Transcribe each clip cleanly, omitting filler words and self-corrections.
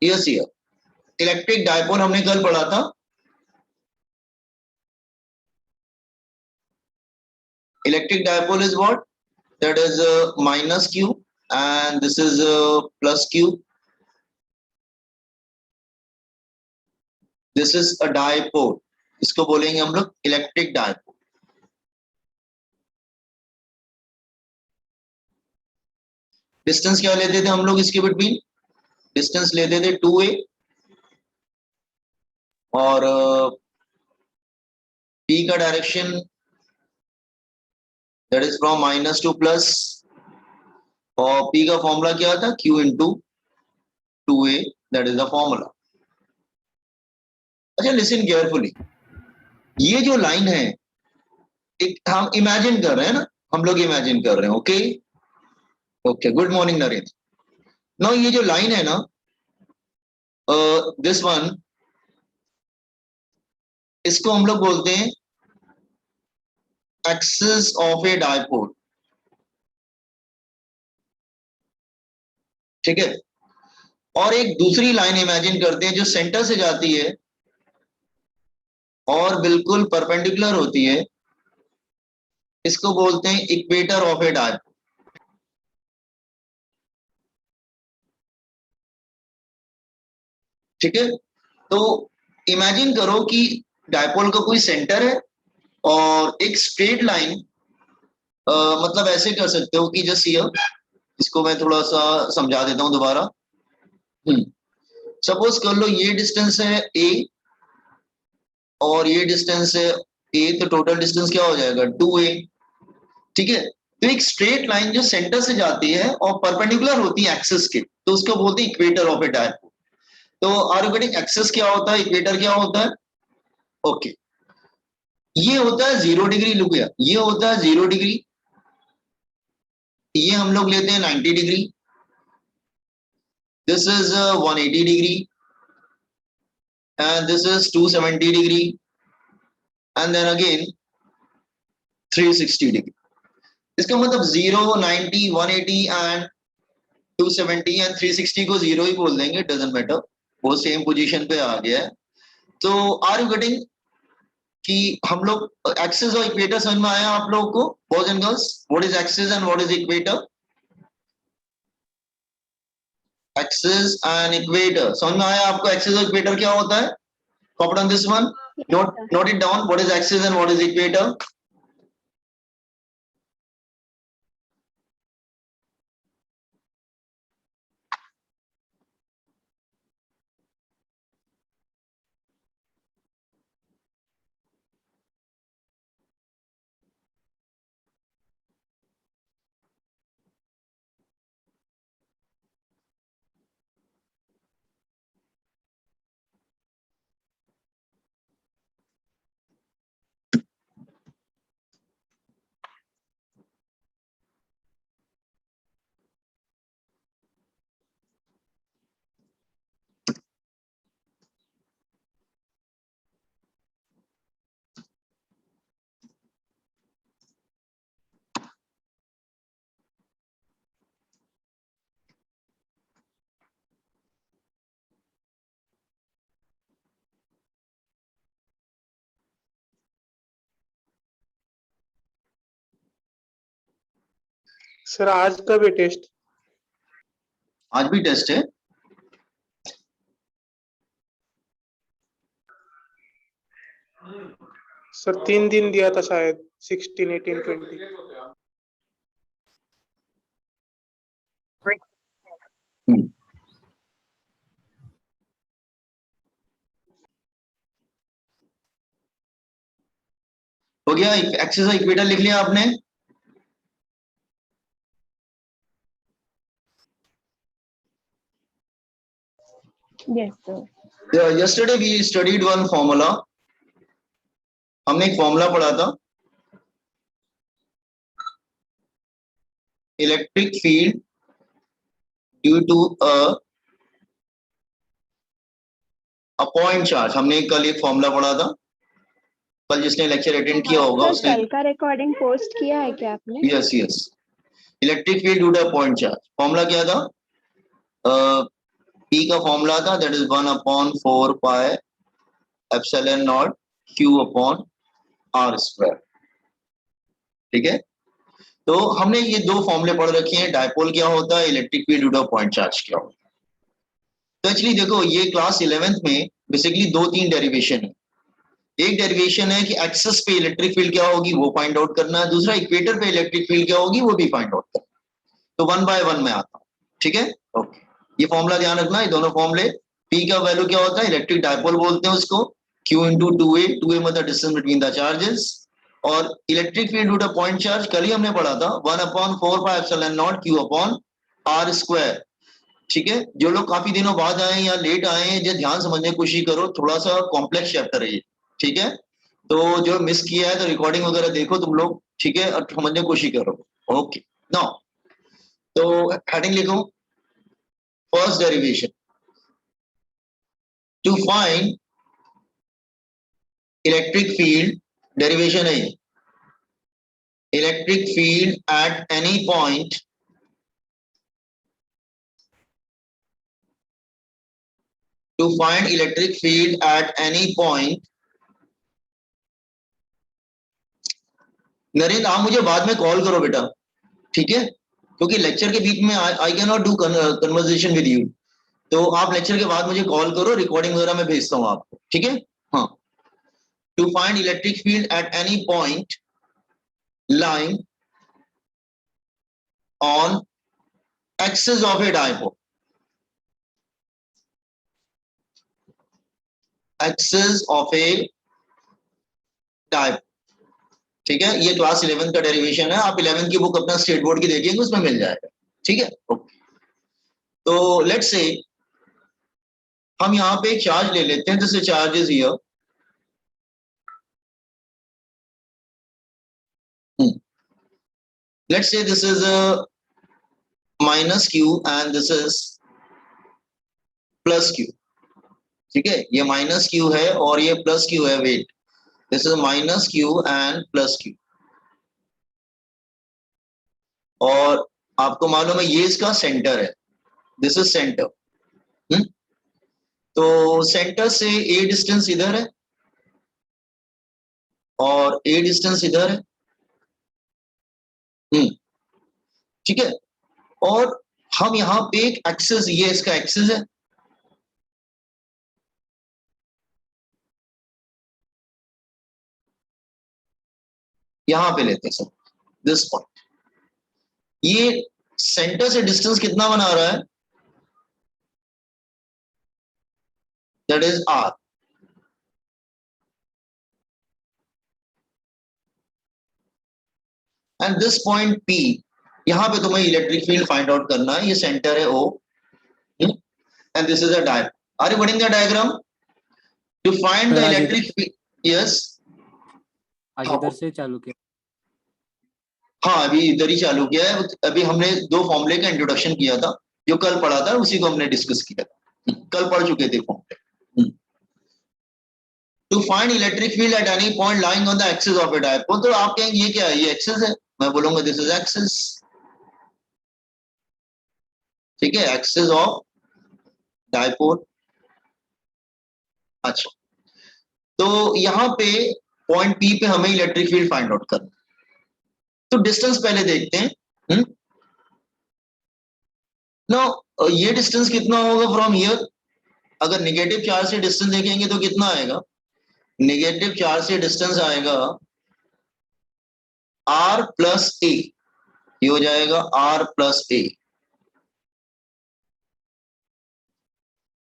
Yes here electric dipole हमने कल पढ़ा था। Electric dipole is what? That is minus Q and this is plus q. This is a dipole. इसको बोलेंगे हम लोग इलेक्ट्रिक डायपोल। डिस्टेंस क्या लेते थे हम लोग इसके बिटवीन? डिस्टेंस लेते थे 2a और p का direction that is from minus two plus, और p का फॉर्मूला क्या था? q into 2a, that is the formula. अच्छा लिसन केयरफुली, ये जो लाइन है एक हम इमेजिन कर रहे हैं ना, हम लोग इमेजिन कर रहे हैं। Okay okay, good morning Narendra. Now ये जो लाइन है ना, दिस वन, इसको हम लोग बोलते हैं एक्सिस ऑफ ए डायपोल। ठीक है, और एक दूसरी लाइन इमेजिन करते हैं जो सेंटर से जाती है और बिल्कुल परपेंडिकुलर होती है, इसको बोलते हैं इक्वेटर ऑफ ए डायपोल। ठीक है, तो इमेजिन करो कि डायपोल का कोई सेंटर है और एक स्ट्रेट लाइन, मतलब ऐसे कर सकते हो कि जस्ट हियर, इसको मैं थोड़ा सा समझा देता हूं दोबारा। सपोज कर लो ये डिस्टेंस है a और ये डिस्टेंस है a, तो टोटल डिस्टेंस क्या हो जाएगा? 2a। ठीक है, तो एक स्ट्रेट लाइन जो सेंटर से जाती है और परपेंडिकुलर होती है एक्सिस के, तो उसको बोलते हैं इक्वेटर ऑफ ए डायपोल। तो आर यू गेटिंग? एक्सिस क्या होता है, इक्वेटर क्या होता है? ओके, ये होता है 0 डिग्री। लुक हियर, ये होता है 0 डिग्री, ये हम लोग लेते हैं 90 degree, this is 180 degree, and this is 270 degree, and then again 360 degree. इसका मतलब 0, 90, 180 and 270 and 360 को 0 ही बोल देंगे, डजंट मैटर, वो सेम पोजीशन पे आ गया है। तो आर यू गेटिंग कि हम लोग एक्सिस और इक्वेटर समझ में आया आप लोगों को boys and girls? What is axis and what is equator? Axis and equator समझ में आया आपको? एक्सिस और इक्वेटर क्या होता है? Copy on this one. Note it down. What is axis and what is equator? Sir आज का भी टेस्ट? आज भी टेस्ट है। सर 3 दिन दिया था शायद, 16, 18, 20। हो गया? एक्सिस और इक्वेटर लिख लिया आपने? Yes, sir. Yesterday we studied one formula. हमने एक फॉर्मूला पढ़ा था, electric field due to a point charge. हमने कल एक फॉर्मूला पढ़ा था, कल जिसने लेक्चर अटेंड किया होगा उसने। कल का रिकॉर्डिंग पोस्ट किया है क्या आपने? Yes yes, electric field due to a point charge. Formula क्या था? P का फॉर्मूला था that is 1/4 pi epsilon naught Q upon R square. ठीक है, तो हमने ये दो फॉर्मूले पढ़ रखे हैं, डायपोल क्या होता है, electric field due two point charge क्या होता है। तो एक्चुअली देखो ये क्लास 11th में बेसिकली 2-3 डेरिवेशन है। एक डेरिवेशन है कि एक्सिस पे इलेक्ट्रिक फील्ड क्या होगी वो फाइंड आउट करना है, दूसरा इक्वेटर पे इलेक्ट्रिक फील्ड क्या होगी वो भी फाइंड आउट करना है। तो 1 बाय 1 में आता हूं, ठीक है। ओके, ये फॉर्मूला ध्यान रखना, ये दोनों फॉर्मूले। P का वैल्यू क्या होता है, इलेक्ट्रिक डायपोल बोलते हैं उसको, Q इंटू 2a मतलब डिस्टेंस बिटवीन द चार्जेस, और electric field due two point charge कल ही हमने पढ़ा था 1/4 pi epsilon naught Q upon R square. ठीक है, जो लोग काफी दिनों बाद आए या लेट आए हैं, जो ध्यान समझने की कोशिश करो, थोड़ा सा कॉम्प्लेक्स चैप्टर है ये, ठीक है। तो जो मिस किया है तो रिकॉर्डिंग वगैरह देखो तुम लोग, ठीक है, और समझने की कोशिश करो। ओके, नाउ तो हेडिंग लिखो, first derivation, to find electric field, derivation है electric field at any point to find electric field at any point। Narendra आप मुझे बाद में कॉल करो बेटा, ठीक है, क्योंकि लेक्चर के बीच में I can not do conversation with you, तो आप लेक्चर के बाद मुझे कॉल करो, रिकॉर्डिंग वगैरह मैं भेजता हूँ आपको, ठीक है। हाँ, to find electric field at any point line on axis of a dipole, axis of a dipole, ठीक है। ये क्लास 11 का डेरिवेशन है, आप 11 की बुक अपना स्टेट बोर्ड की देखिएंगे, उसमें मिल जाएगा, ठीक है। ओके, तो लेट्स से हम यहां पे एक चार्ज ले लेते हैं, जैसे charge is here, let's say this is a minus Q and this is plus Q, ठीक है, ये माइनस Q है और ये प्लस Q है, wait, this is minus Q and plus Q, और आपको मालूम है ये इसका सेंटर है, दिस इज सेंटर। तो सेंटर से A डिस्टेंस इधर है और A डिस्टेंस इधर है, ठीक है, और हम यहाँ पे एक एक्सिस, ये इसका एक्सिस है, यहां पे लेते हैं सर दिस पॉइंट, ये सेंटर से डिस्टेंस कितना बना रहा है, that is R, and this point P, यहां पे तुम्हें इलेक्ट्रिक फील्ड फाइंड आउट करना है, ये सेंटर है O, and this is a dipole. Are you getting the diagram? To find the electric field, yes, आज इधर से चालू किया। हाँ अभी इधर ही चालू किया है, अभी हमने दो फॉर्मूले का इंट्रोडक्शन किया था, जो कल पढ़ा था उसी को हमने डिस्कस किया था, कल पढ़ चुके थे फॉर्मूले। To find electric field at any point lying on the axis of a dipole, तो आप कहेंगे ये क्या है, ये एक्सिस है, मैं बोलूंगा दिस इज एक्सिस, ठीक है, एक्सिस ऑफ डायपोल। अच्छा, तो यहां पे पॉइंट P पे हमें इलेक्ट्रिक फील्ड फाइंड आउट करना, तो डिस्टेंस पहले देखते हैं। नो, ये डिस्टेंस कितना होगा फ्रॉम हियर, अगर नेगेटिव चार्ज से डिस्टेंस देखेंगे तो कितना आएगा, नेगेटिव चार्ज से डिस्टेंस आएगा R प्लस ए, ये हो जाएगा R प्लस ए,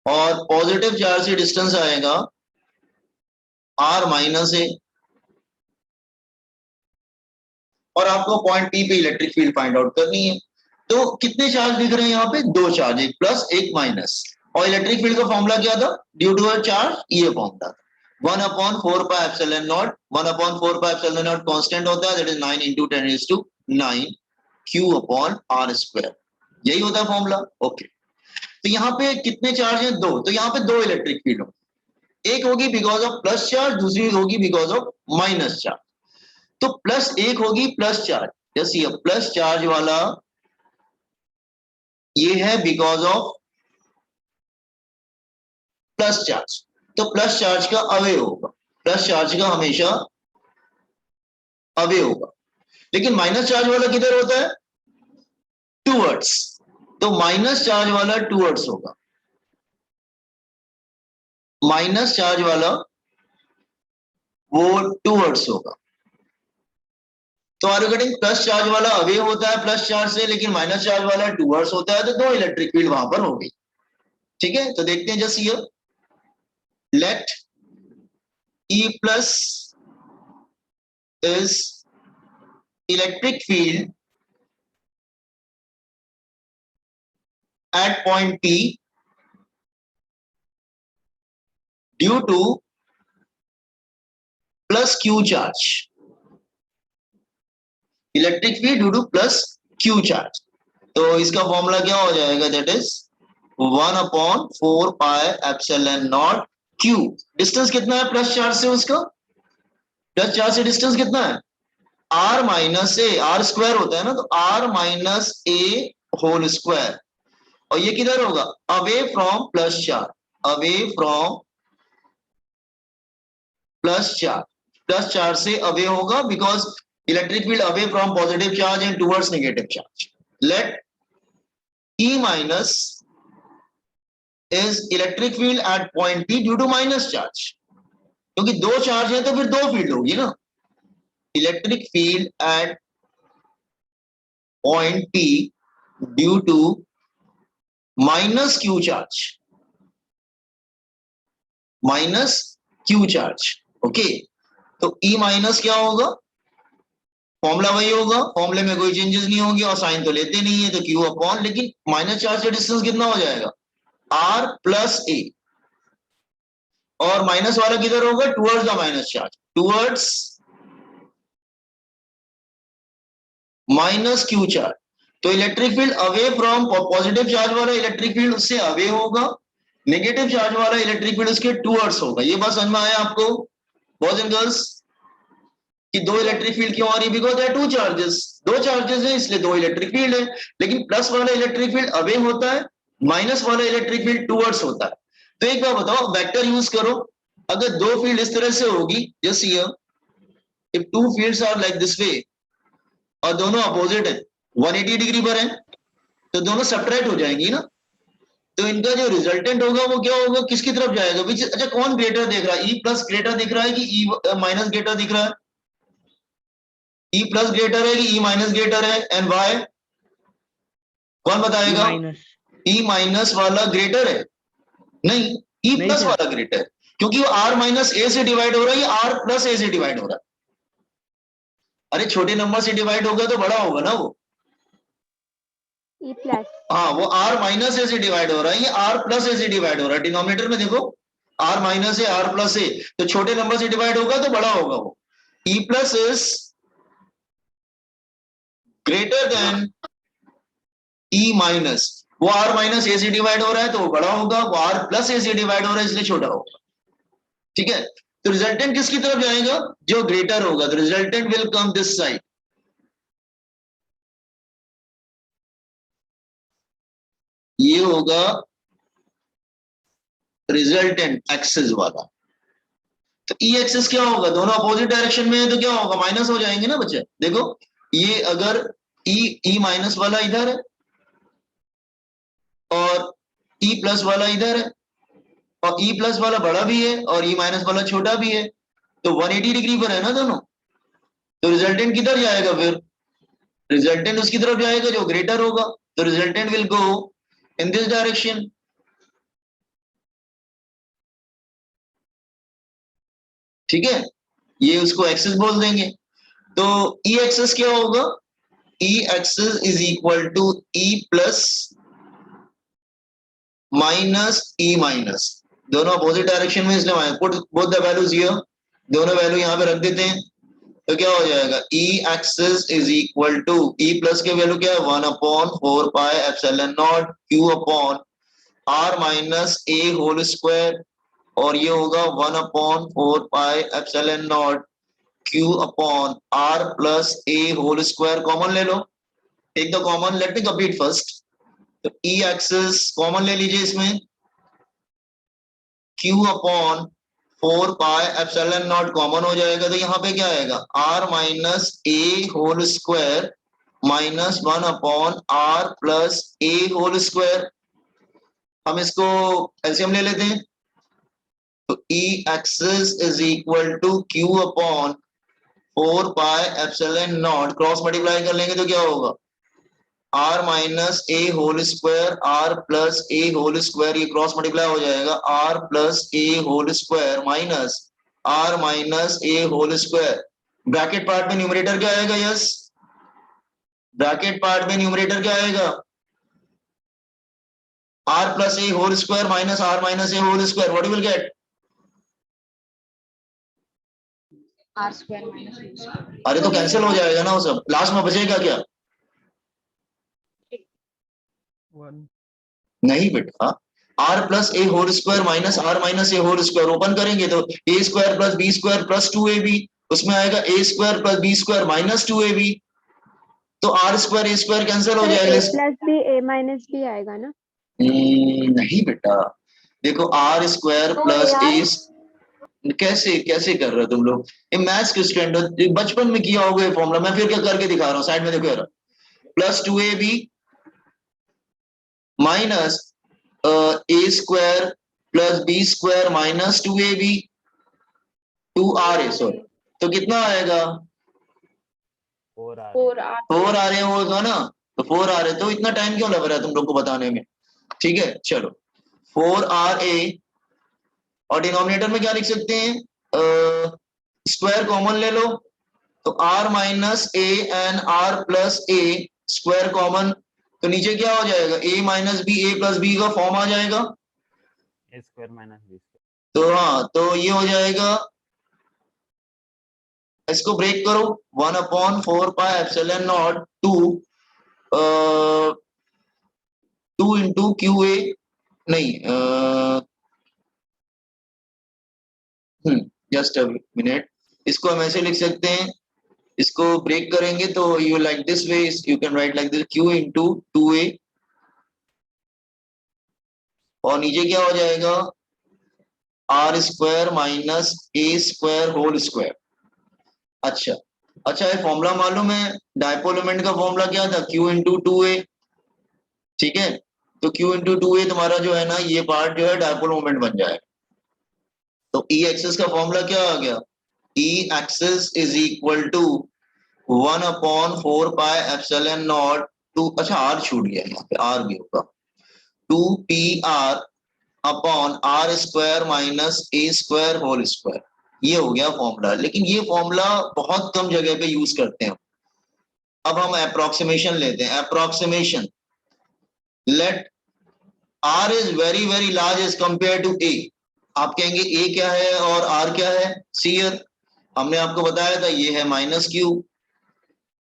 और पॉजिटिव चार्ज से डिस्टेंस आएगा R माइनस ए, और आपको पॉइंट P पे इलेक्ट्रिक फील्ड फाइंड आउट करनी है। तो कितने चार्ज दिख रहे हैं यहाँ पे, दो चार्ज, एक प्लस एक माइनस, और इलेक्ट्रिक फील्ड का फॉर्मूला क्या था, ड्यू टू अ चार्ज, ये फॉर्मूला था 1/4 pi epsilon not, 1/4 pi epsilon not constant होता है, that is 9 × 10⁹ Q upon R square, यही होता है फॉर्मूला। ओके, तो यहाँ पे कितने चार्ज हैं, दो, तो यहाँ पे दो इलेक्ट्रिक फील्ड होगी, एक होगी बिकॉज ऑफ प्लस चार्ज, दूसरी होगी बिकॉज ऑफ माइनस चार्ज। तो प्लस एक होगी प्लस चार्ज, जैसे ये प्लस चार्ज वाला ये है बिकॉज ऑफ प्लस चार्ज, तो प्लस चार्ज का अवे होगा, प्लस चार्ज का हमेशा अवे होगा। लेकिन माइनस चार्ज वाला किधर होता है? टूवर्ड्स, तो माइनस चार्ज वाला टूवर्ड्स होगा, माइनस चार्ज वाला वो टूवर्ड्स होगा। तो are you getting? Plus charge वाला अवे होता है प्लस चार्ज से, लेकिन माइनस चार्ज वाला टूवर्ड्स होता है, तो दो इलेक्ट्रिक फील्ड वहां पर हो गई। ठीक है, तो देखते हैं just here, let E plus is electric field at point P due to plus Q charge. Electric field due to plus Q charge. तो इसका फॉर्मूला क्या हो जाएगा? That is 1/4 pi epsilon naught Q। Distance कितना है plus charge से? उसका plus charge से डिस्टेंस कितना है? R minus a, R square होता है ना, तो R minus a whole square. और ये किधर होगा? Away from plus charge, away from plus charge, plus charge से अवे होगा, because electric field away from positive charge and towards negative charge. Let E minus is electric field at point P due to minus charge, क्योंकि दो charge है तो फिर दो field होगी ना। Electric field at point P due to minus Q charge, minus Q charge. Okay, तो E minus क्या होगा? फॉर्मूला वही होगा, फॉर्मूले में कोई चेंजेस नहीं होंगे, और साइन तो लेते नहीं है, तो Q अपॉन, लेकिन माइनस चार्ज का डिस्टेंस कितना हो जाएगा? R प्लस ए, और माइनस वाला किधर होगा? Towards the minus charge, towards minus Q charge. तो electric field away from positive charge वाला इलेक्ट्रिक फील्ड उससे अवे होगा, नेगेटिव चार्ज वाला इलेक्ट्रिक फील्ड उसके टुवर्ड्स होगा। ये बात समझ में आया आपको बॉयज एंड गर्ल्स? कि दो इलेक्ट्रिक फील्ड क्यों आ रही? Because there are two charges, दो चार्जेस है इसलिए दो इलेक्ट्रिक फील्ड है। लेकिन प्लस वाला इलेक्ट्रिक फील्ड अवे होता है, माइनस वाला इलेक्ट्रिक फील्ड टुवर्ड्स होता है। तो एक बार बताओ, वेक्टर यूज करो, अगर दो फील्ड इस तरह से होगी, just here if two fields are like this way और दोनों अपोजिट है, 180 डिग्री पर है, तो दोनों सब्ट्रैक्ट हो जाएंगी ना, तो इनका जो रिजल्टेंट होगा वो क्या होगा? किसकी तरफ जाएगा? विच, अच्छा कौन ग्रेटर देख रहा है? E प्लस ग्रेटर दिख रहा है कि E माइनस ग्रेटर दिख रहा है? E प्लस ग्रेटर है कि E माइनस ग्रेटर है? एंड वाई कौन बताएगा? E माइनस वाला ग्रेटर है? नहीं, E प्लस वाला ग्रेटर, क्योंकि वो R माइनस ए से डिवाइड हो रहा है, ये R प्लस ए से डिवाइड हो रहा है। अरे छोटे नंबर से डिवाइड होगा तो बड़ा होगा ना वो। E प्लस, हाँ, वो R माइनस ए से डिवाइड हो रहा है, ये R प्लस ए से डिवाइड हो रहा है। डिनोमिनेटर में देखो R माइनस ए, R प्लस ए, तो छोटे नंबर से डिवाइड होगा तो बड़ा होगा वो। E plus is greater than E minus, वो R माइनस ए से डिवाइड हो रहा है तो वो बड़ा होगा, वो R प्लस ए से डिवाइड हो रहा है इसलिए छोटा होगा। ठीक है, तो रिजल्टेंट किसकी तरफ जाएगा? जो ग्रेटर होगा, तो resultant will come this side. ये होगा रिजल्टेंट एक्सिस वाला। तो ई एक्सिस क्या होगा? दोनों अपोजिट डायरेक्शन में है तो क्या होगा? माइनस हो जाएंगे ना बच्चे। देखो ये अगर ई माइनस वाला इधर है और ई प्लस वाला इधर है, और ई प्लस वाला बड़ा भी है और ई माइनस वाला छोटा भी है, तो 180 डिग्री पर है ना दोनों, तो रिजल्टेंट किधर जाएगा? फिर रिजल्टेंट उसकी तरफ जाएगा जो ग्रेटर होगा, तो resultant will go in this direction. ठीक है, ये उसको एक्सिस बोल देंगे। तो ई एक्सिस क्या होगा? E axis is equal to E plus minus E minus, दोनों अपोजिट डायरेक्शन में, इसलिए put both the values here, दोनों वैल्यू यहां पे रख देते हैं, तो क्या हो जाएगा? E axis is equal to E plus के वैल्यू क्या है? 1/4 pi epsilon naught Q upon R minus a whole square, और ये होगा 1/4 pi epsilon naught Q upon R plus a whole square. Common ले लो, take the common, let me complete first. तो E axis common ले लीजिए इसमें, Q upon 4 pi epsilon not common हो जाएगा, तो यहाँ पे क्या आएगा R minus a whole square minus 1 upon R plus a whole square. हम इसको एलसीएम ले लेते हैं, तो E axis is equal to Q upon 4 pi epsilon not, cross multiply कर लेंगे तो क्या होगा R minus a whole square R plus a whole square, ये क्रॉस मल्टीप्लाई हो जाएगा R plus a whole square minus R minus a whole square. Bracket part में numerator क्या आएगा, यस ब्रैकेट पार्ट में न्यूमरेटर क्या आएगा R plus a whole square minus R minus a whole square, what you will get R square minus U square. अरे तो cancel हो जाएगा ना वो सब, लास्ट में बचेगा क्या नहीं बेटा, R plus a whole square minus R minus a whole square, open करेंगे तो a square plus b square plus 2ab, उसमें आएगा a square plus b square minus 2ab, तो R square a square cancel हो सर जाएगा। a plus b a minus b आएगा ना? नहीं बेटा, देखो आर स्क्वायर प्लस ए, कैसे कैसे कर रहे हो तुम लोग, ये मैथ्स के स्टूडेंट हो, बचपन में किया होगा ये फॉर्मूला, मैं फिर क्या करके दिखा रहा हूँ, साइड में देखो यार, plus 2ab minus a square plus b square minus 2ab 2ra, sorry, तो कितना आएगा 4 आ रहे होगा ना, तो 4 आ रहे, तो इतना टाइम क्यों लग रहा है तुम लोग को बताने में, ठीक है चलो 4ra, और डिनोमिनेटर में क्या लिख सकते हैं स्क्वायर कॉमन ले लो, तो r minus a and r plus a square common, तो नीचे क्या हो जाएगा a minus b a plus b का फॉर्म आ जाएगा, a square minus b square, तो हाँ तो ये हो जाएगा, इसको ब्रेक करो 1 upon 4 pi epsilon naught 2 into Q A, नहीं जस्ट अ मिनट, इसको हम ऐसे लिख सकते हैं, इसको ब्रेक करेंगे तो you like this way, you can write like this Q into 2a, और नीचे क्या हो जाएगा R square minus a square whole square. अच्छा अच्छा, ये फॉर्मूला मालूम है, डायपोल मोमेंट का फॉर्मूला क्या था Q इंटू 2a, ठीक है, तो Q इंटू 2a तुम्हारा जो है ना, ये पार्ट जो है डायपोल मोमेंट बन जाएगा, तो E एक्सिस का फॉर्मूला क्या आ गया, E axis is equal to 1 upon 4 pi epsilon naught 2, अच्छा R छूट गया, यहाँ पे R भी होगा 2pr upon R square minus a square whole square, ये हो गया फॉर्मूला, लेकिन ये फॉर्मूला बहुत कम जगह पे यूज करते हैं। अब हम अप्रोक्सीमेशन लेते हैं, approximation, let r is very very large as compare to a, आप कहेंगे a क्या है और r क्या है, सी हमने आपको बताया था ये है माइनस q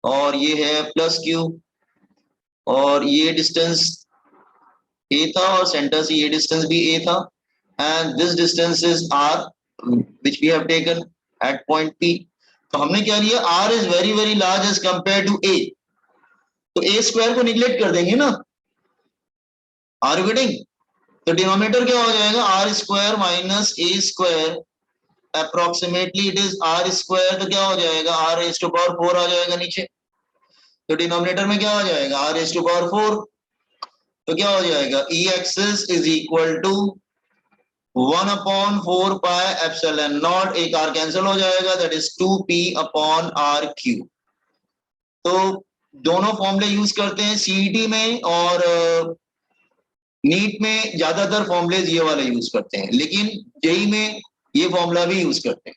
और ये है प्लस q, और ये डिस्टेंस a था और सेंटर से ये डिस्टेंस भी a था, and this distance is r which we have taken at point p, तो हमने क्या लिया r is very very large as compared to a, तो a स्क्वायर को निगलेक्ट कर देंगे ना, आर यू गेटिंग, तो डिनोमिनेटर क्या हो जाएगा r square minus a square, approximately it is r square, तो क्या हो जाएगा r रेज़ टू पावर 4 आ जाएगा नीचे, तो डिनोमिनेटर में क्या आ जाएगा r रेज़ टू पावर 4, तो क्या हो जाएगा E axis is equal to 1 upon 4 pi epsilon naught, एक r कैंसिल हो जाएगा, that is 2p upon r Q. तो दोनों फॉर्मूले यूज करते हैं सीईटी में, और नीट में ज्यादातर फॉर्मूले ये वाले यूज करते हैं, लेकिन जेई में ये फॉर्मूला भी यूज करते हैं।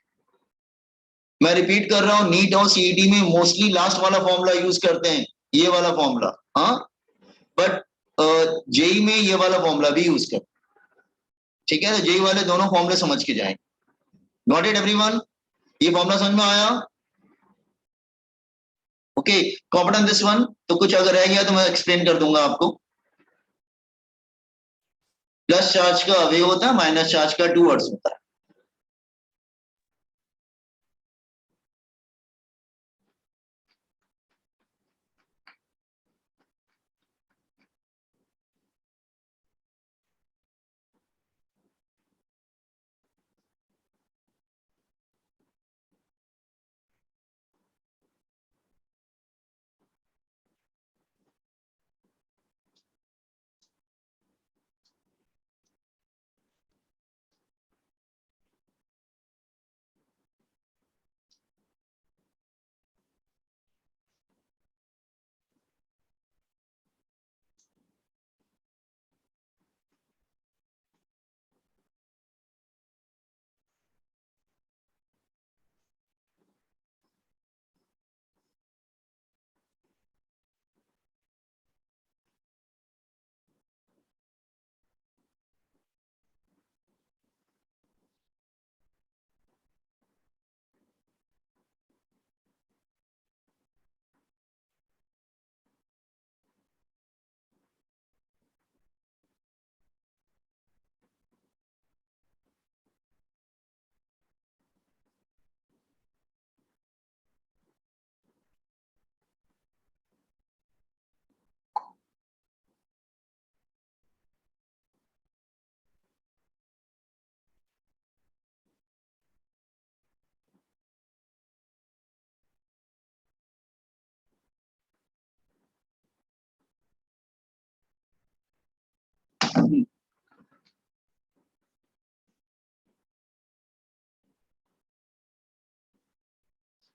मैं रिपीट कर रहा हूं, नीट और सीईटी में मोस्टली लास्ट वाला फॉर्मूला यूज करते हैं, ये वाला फॉर्मूला, हाँ, बट जेई में ये वाला फॉर्मूला भी यूज करते हैं, ठीक है, तो जेई वाले दोनों फॉर्मूले समझ के जाएं। नॉट इट एवरीवन, ये फॉर्मूला समझ में आया, ओके, कॉम्पिटेंट दिस वन, तो कुछ अगर रह गया तो मैं एक्सप्लेन कर दूंगा आपको। प्लस चार्ज का अवे होता है, माइनस चार्ज का टूवर्ड्स होता है।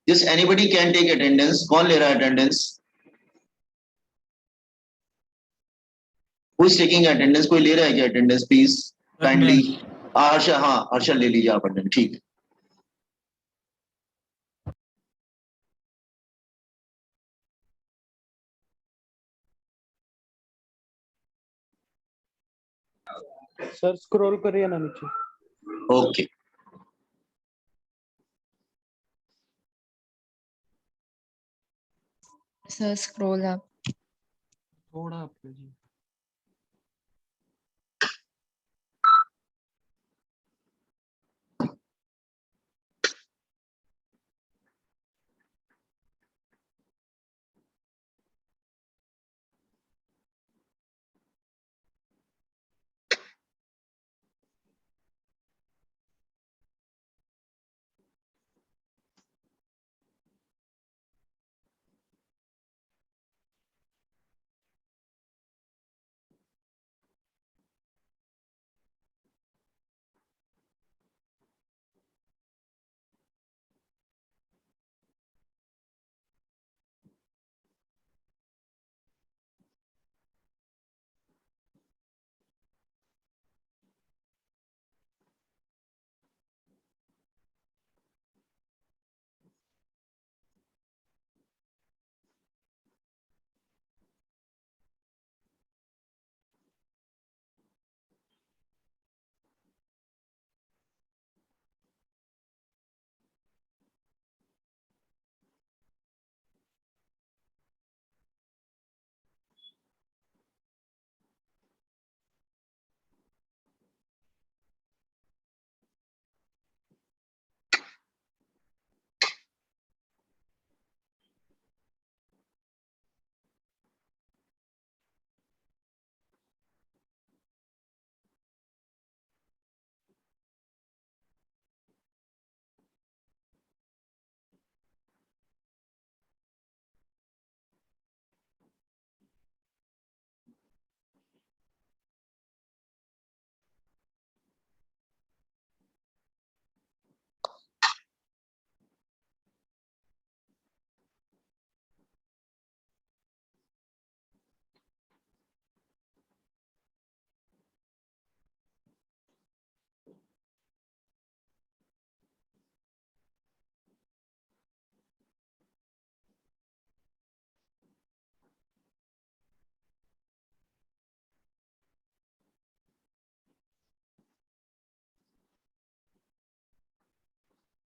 Just anybody can take attendance. कौन ले रहा है attendance? Who is taking attendance? कोई ले रहा है क्या attendance? Please kindly. हर्षल, हाँ हर्षल ले लीजिए आप attendance. ठीक है. सर स्क्रॉल करिए ना नीचे. Okay. Sir, scroll up. थोड़ा up कीजिए.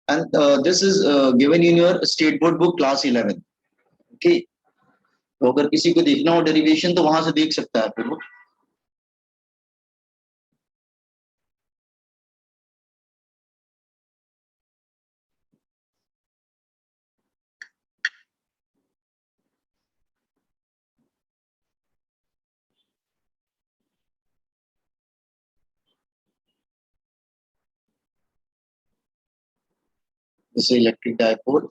And this is given in your state board book class 11. Okay. तो अगर किसी को देखना हो डेरिवेशन तो वहां से देख सकता है फिर वो. जैसे इलेक्ट्रिक डायपोल.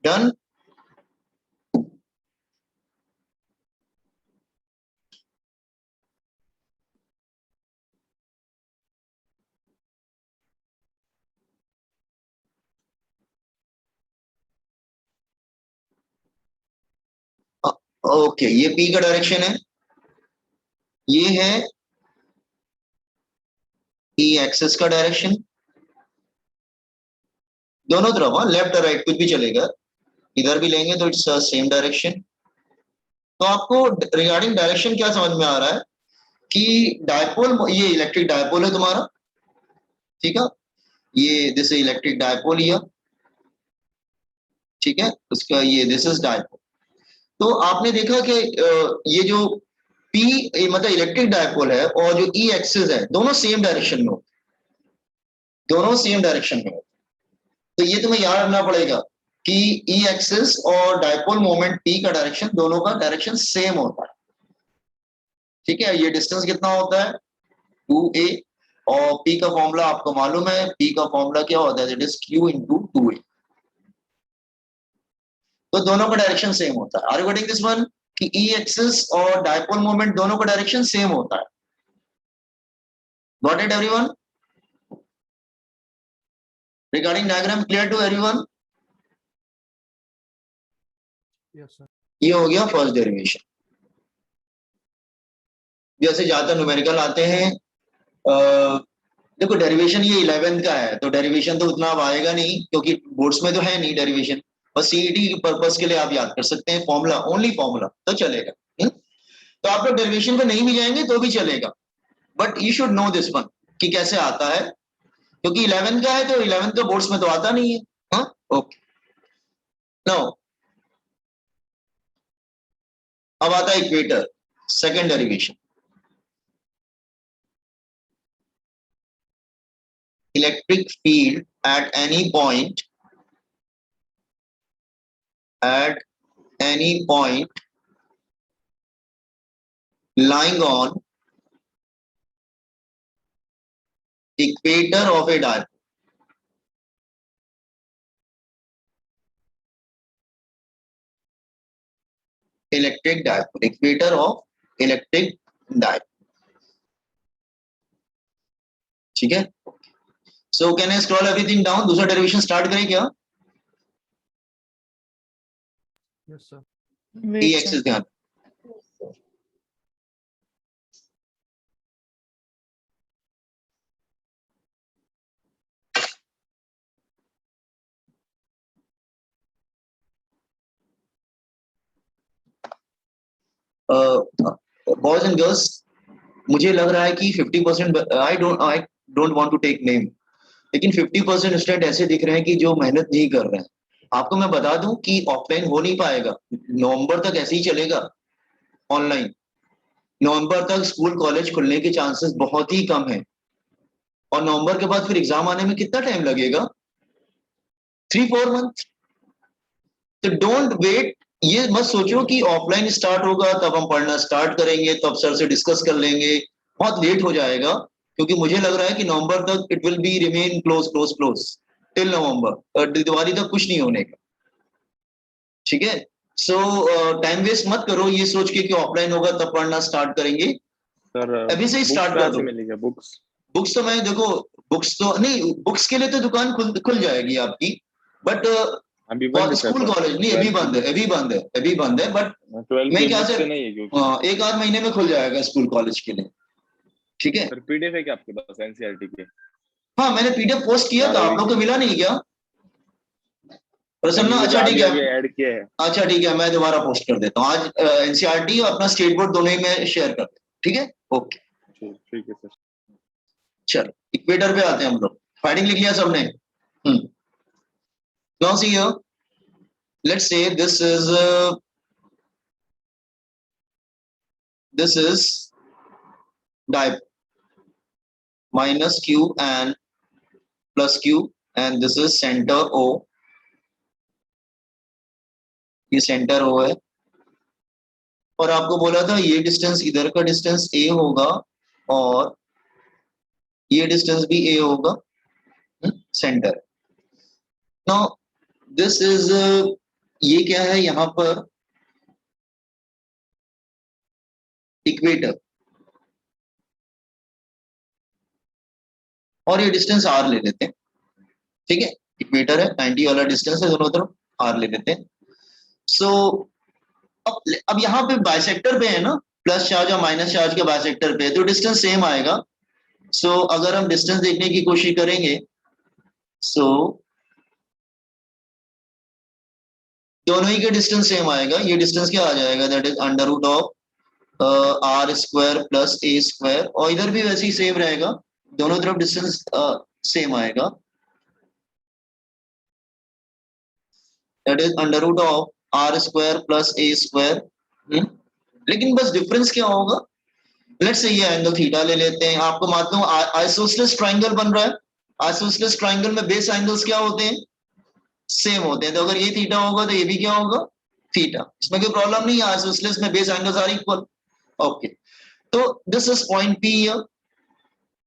डन। ओके, ये P का डायरेक्शन है, ये है E एक्सिस का डायरेक्शन, दोनों तरफ, हाँ, लेफ्ट और राइट कुछ भी चलेगा, इधर भी लेंगे तो इट्स सेम डायरेक्शन। तो आपको रिगार्डिंग डायरेक्शन क्या समझ में आ रहा है कि डायपोल, ये इलेक्ट्रिक डायपोल है तुम्हारा, ठीक है, ये दिस इलेक्ट्रिक डायपोल लिया, ठीक है, उसका ये दिस इज डायपोल। तो आपने देखा कि ये जो P मतलब इलेक्ट्रिक डायपोल है और जो E एक्सिस है, दोनों सेम डायरेक्शन में हो, दोनों सेम डायरेक्शन में हो। तो ये तुम्हें याद रखना पड़ेगा कि E एक्सिस और डायपोल मोमेंट P का डायरेक्शन, दोनों का डायरेक्शन सेम होता है, ठीक है। ये डिस्टेंस कितना होता है 2a, और P का फॉर्मूला आपको मालूम है, P का फॉर्मूला क्या होता है, it is Q into 2a। तो दोनों का डायरेक्शन सेम होता है। Are you getting this one कि E एक्सिस और डायपोल मोमेंट दोनों का डायरेक्शन सेम होता है। Got it everyone? Regarding diagram clear to everyone? Yes sir. ये हो गया फर्स्ट डेरिवेशन। जैसे ज्यादातर न्यूमेरिकल आते हैं, देखो डेरिवेशन ये 11th का है, तो डेरिवेशन तो उतना अब आएगा नहीं क्योंकि बोर्ड्स में तो है नहीं डेरिवेशन, बस सीईटी के पर्पस के लिए आप याद कर सकते हैं, फॉर्मूला, ओनली फॉर्मूला तो चलेगा। तो आप लोग डेरिवेशन पे नहीं भी जाएंगे तो भी चलेगा, but you should know this one कि कैसे आता है, क्योंकि 11th का है तो 11th का बोर्ड्स में तो आता नहीं है। हाँ, ओके। नाउ अब आता है equator, second derivation. Electric field at any point lying on equator of a dipole. Electric dipole, equator of electric dipole, ठीक है। So can I scroll everything down? दूसरा डेरिवेशन स्टार्ट करें क्या? Yes sir. E एक्सिस ध्यान, boys and girls, मुझे लग रहा है कि 50% I don't want to take name, लेकिन 50% स्टूडेंट ऐसे दिख रहे हैं कि जो मेहनत नहीं कर रहे हैं। आपको मैं बता दूं कि ऑफलाइन हो नहीं पाएगा, नवंबर तक ऐसे ही चलेगा ऑनलाइन। नवंबर तक स्कूल कॉलेज खुलने के चांसेस बहुत ही कम है, और नवंबर के बाद फिर एग्जाम आने में कितना टाइम लगेगा, 3-4 मंथ। तो डोंट वेट, ये मत सोचो कि ऑफलाइन स्टार्ट होगा तब हम पढ़ना स्टार्ट करेंगे, तब सर से डिस्कस कर लेंगे, बहुत लेट हो जाएगा, क्योंकि मुझे लग रहा है कि नवंबर तक it will be remain close till नवंबर, दिवाली तक कुछ नहीं होने का, ठीक है। सो टाइम वेस्ट मत करो ये सोच के कि ऑफलाइन होगा तब पढ़ना स्टार्ट करेंगे, सर अभी से ही स्टार्ट कर दो। मिलेगा बुक्स? बुक्स तो मैं देखो, बुक्स तो नहीं, बुक्स के लिए तो दुकान खुल जाएगी आपकी, बट अभी बंद है स्कूल कॉलेज नहीं, अभी बंद है, अभी बंद है, बट 12 मैं की क्या बुक से से नहीं है क्योंकि एक आध महीने में खुल जाएगा स्कूल कॉलेज के लिए, ठीक है। सर पीडीएफ है क्या आपके पास एनसीईआरटी के? हाँ, मैंने पीडीएफ पोस्ट किया था, आप लोग को मिला नहीं क्या प्रसन्ना? अच्छा ठीक है, ऐड किया है। अच्छा ठीक है, मैं दोबारा पोस्ट कर देता हूँ आज, एनसीईआरटी और अपना स्टेट बोर्ड दोनों ही मैं शेयर कर देता हूँ, ठीक है, ओके। ठीक है सर। चलो इक्वेटर पे आते हैं हम लोग, फाइटिंग लिख लिया सबने? Now see here, let's say this is dipole minus q and plus q, and this is center O, ये सेंटर O है, और आपको बोला था ये डिस्टेंस, इधर का डिस्टेंस a होगा और ये डिस्टेंस भी a होगा, सेंटर। नाउ दिस इज ये क्या है यहाँ पर इक्वेटर और ये डिस्टेंस r ले लेते हैं, ठीक है। इक्वेटर है, 90 वाला डिस्टेंस है, दोनों तरफ r ले लेते हैं। सो अब यहाँ पे बाइसेक्टर पे है ना, प्लस चार्ज और माइनस चार्ज के बाइसेक्टर पे, तो डिस्टेंस सेम आएगा। सो अगर हम डिस्टेंस देखने की कोशिश करेंगे, सो दोनों ही के डिस्टेंस सेम आएगा। ये डिस्टेंस क्या आ जाएगा, that is under root of R square plus a square, और इधर भी वैसे ही सेम रहेगा, दोनों तरफ डिस्टेंस सेम आएगा, that is under root of R square plus a square. लेकिन बस डिफरेंस क्या होगा, लेट्स से ये एंगल थीटा ले लेते हैं। आपको मानता हूं आइसोसेलेस ट्रायंगल बन रहा है, आइसोसेलेस ट्रायंगल में बेस एंगल्स क्या होते हैं, सेम होते हैं। तो अगर ये थीटा होगा तो ये भी क्या होगा, थीटा। इसमें कोई प्रॉब्लम नहीं है, आइसोसेलेस में base angles are equal. Okay, तो this is point P here.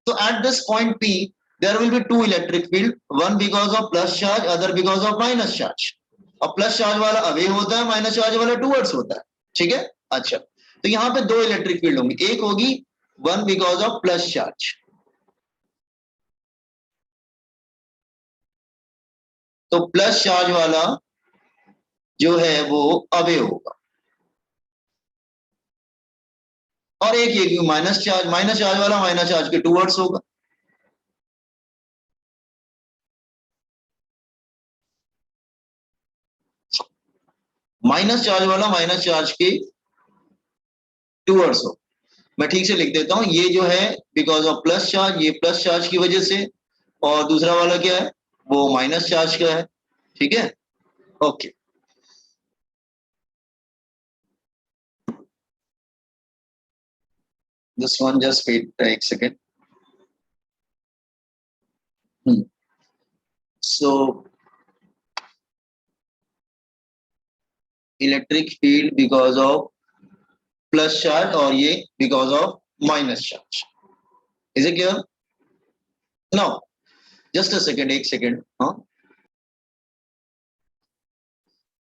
तो at this point P there will be two electric field, one because of plus charge, other because of minus charge। और plus charge वाला away होता है, minus charge वाला towards होता है, ठीक है। अच्छा, तो यहाँ पे दो इलेक्ट्रिक फील्ड होंगी, एक होगी one because of plus charge, तो प्लस चार्ज वाला जो है वो अवे होगा, और एक माइनस चार्ज वाला माइनस चार्ज के टुवर्ड्स होगा। माइनस चार्ज वाला माइनस चार्ज के टुवर्ड्स हो। मैं ठीक से लिख देता हूं, ये जो है बिकॉज ऑफ प्लस चार्ज, ये प्लस चार्ज की वजह से, और दूसरा वाला क्या है, वो माइनस चार्ज का है, ठीक है। Okay, this one just wait एक second. So electric field because of plus charge और ये because of minus charge, is it clear? No, just a second, एक सेकेंड। हाँ,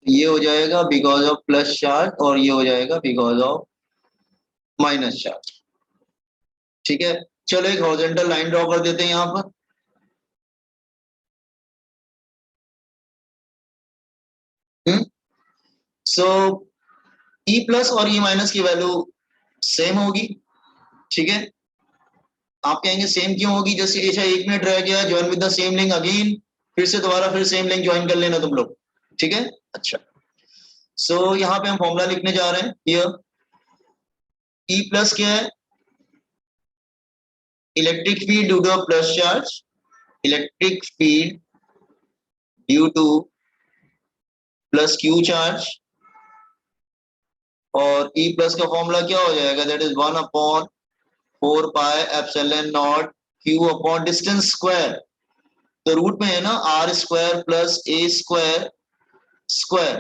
ये हो जाएगा बिकॉज ऑफ प्लस चार्ज और ये हो जाएगा बिकॉज ऑफ माइनस चार्ज, ठीक है। चलो एक हॉरिजॉन्टल लाइन ड्रॉ कर देते हैं यहां पर। सो ई प्लस और ई माइनस की वैल्यू सेम होगी, ठीक है। आप कहेंगे सेम क्यों होगी, जैसे ऐसा 1 मिनट रह गया, join with the same link again, फिर से दोबारा फिर सेम लिंक ज्वाइन कर लेना तुम लोग, ठीक है। अच्छा, सो यहाँ पे हम फॉर्मूला लिखने जा रहे हैं। हियर ई प्लस क्या है, electric field due to plus charge, electric field due to plus Q charge, और ई प्लस का फॉर्मूला क्या हो जाएगा, that is 1/4 pi epsilon naught Q upon distance square. तो रूट में है ना R square plus a square square,